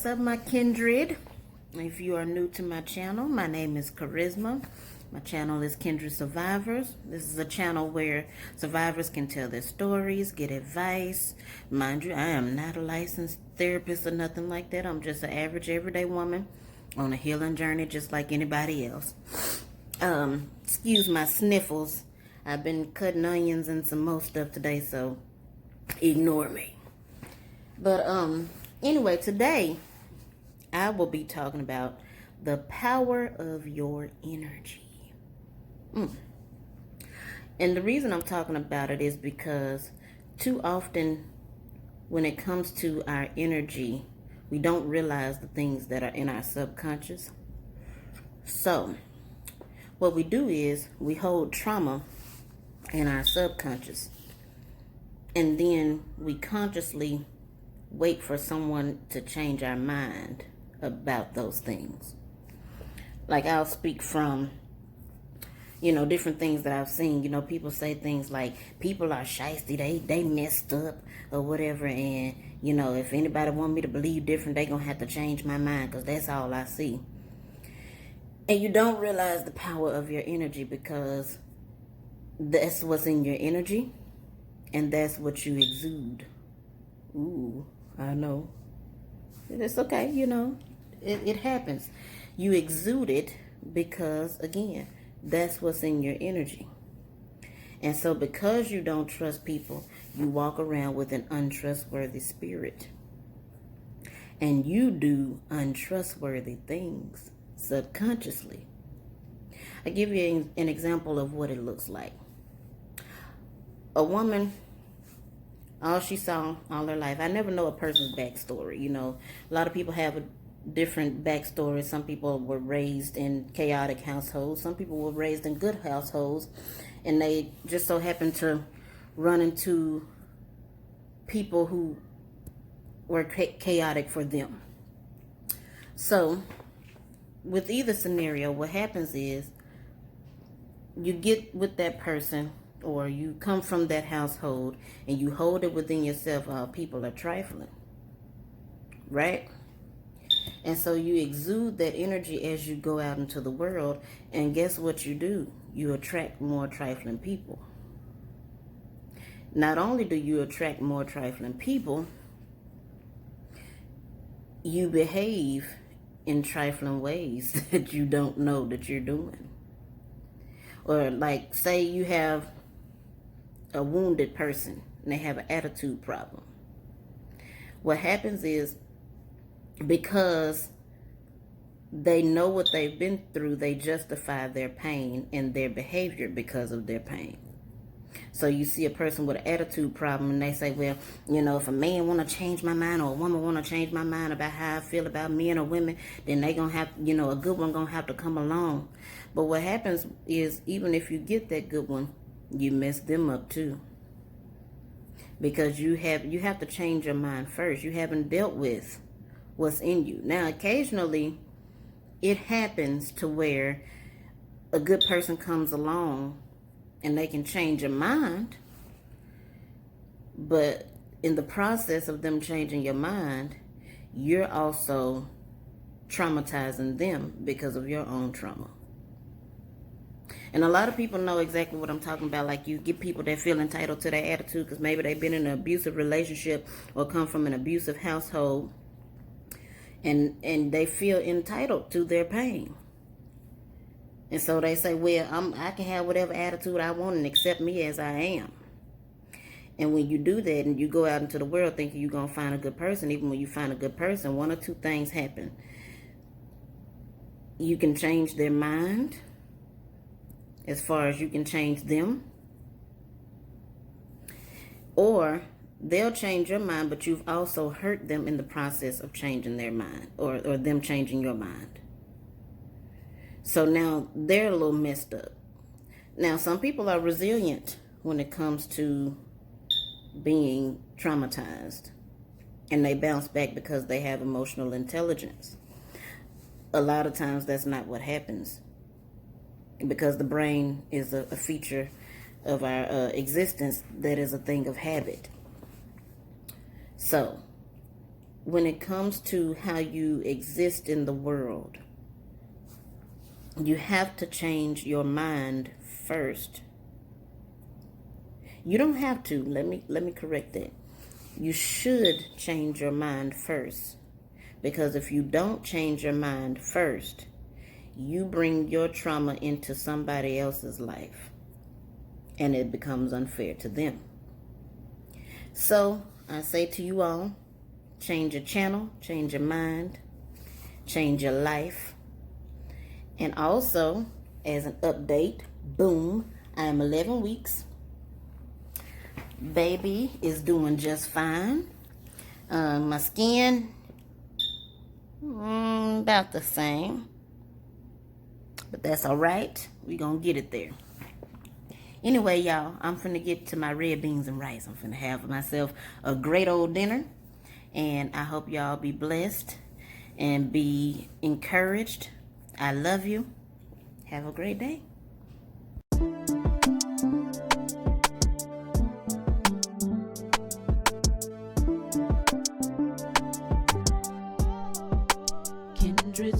What's up, my kindred? If you are new to my channel, my name is Charisma. My channel is Kindred Survivors. This is a channel where survivors can tell their stories, get advice. Mind you, I am not a licensed therapist or nothing like that. I'm just an average, everyday woman on a healing journey just like anybody else. Excuse my sniffles. I've been cutting onions and some more stuff today, so ignore me. But anyway, today I will be talking about the power of your energy. And the reason I'm talking about it is because too often when it comes to our energy, we don't realize the things that are in our subconscious. So what we do is we hold trauma in our subconscious, and then we consciously wait for someone to change our mind about those things. Like, I'll speak from, different things that I've seen. People say things like, people are shysty, they messed up or whatever, and, if anybody want me to believe different, they gonna have to change my mind, because that's all I see. And you don't realize the power of your energy, because that's what's in your energy, and that's what you exude. Ooh, I know. It's okay, it happens. You exude it because, again, that's what's in your energy. And so because you don't trust people, you walk around with an untrustworthy spirit. And you do untrustworthy things subconsciously. I'll give you an example of what it looks like. A woman, all she saw all her life. I never know a person's backstory. A lot of people have a different backstory. Some people were raised in chaotic households. Some people were raised in good households, and they just so happen to run into people who were chaotic for them. So with either scenario, what happens is you get with that person, or you come from that household, and you hold it within yourself, people are trifling, right? And so you exude that energy as you go out into the world, and guess what you do? You attract more trifling people. Not only do you attract more trifling people, you behave in trifling ways that you don't know that you're doing. Or like, say you have a wounded person and they have an attitude problem. What happens is, because they know what they've been through, they justify their pain and their behavior because of their pain. So you see a person with an attitude problem, and they say, well, if a man want to change my mind, or a woman want to change my mind about how I feel about men or women, then they going to have, a good one going to have to come along. But what happens is, even if you get that good one, you mess them up too. Because you have to change your mind first. You haven't dealt with what's in you. Now, occasionally, it happens to where a good person comes along and they can change your mind. But in the process of them changing your mind, you're also traumatizing them because of your own trauma. And a lot of people know exactly what I'm talking about. Like, you get people that feel entitled to their attitude because maybe they've been in an abusive relationship or come from an abusive household, and they feel entitled to their pain. And so they say, well, I can have whatever attitude I want and accept me as I am. And when you do that and you go out into the world thinking you're going to find a good person, even when you find a good person, one or two things happen. You can change their mind, as far as you can change them, or they'll change your mind, but you've also hurt them in the process of changing their mind, or them changing your mind. So now they're a little messed up. Now, some people are resilient when it comes to being traumatized, and they bounce back because they have emotional intelligence. A lot of times that's not what happens, because the brain is a feature of our existence that is a thing of habit. So when it comes to how you exist in the world, you have to change your mind first. You don't have to. Let me correct that. You should change your mind first. Because if you don't change your mind first, you bring your trauma into somebody else's life. And it becomes unfair to them. So, I say to you all, change your channel, change your mind, change your life. And also, as an update, boom, I am 11 weeks. Baby is doing just fine. My skin, about the same. But that's all right. We're going to get it there. Anyway, y'all, I'm finna get to my red beans and rice. I'm finna have myself a great old dinner. And I hope y'all be blessed and be encouraged. I love you. Have a great day. Kindred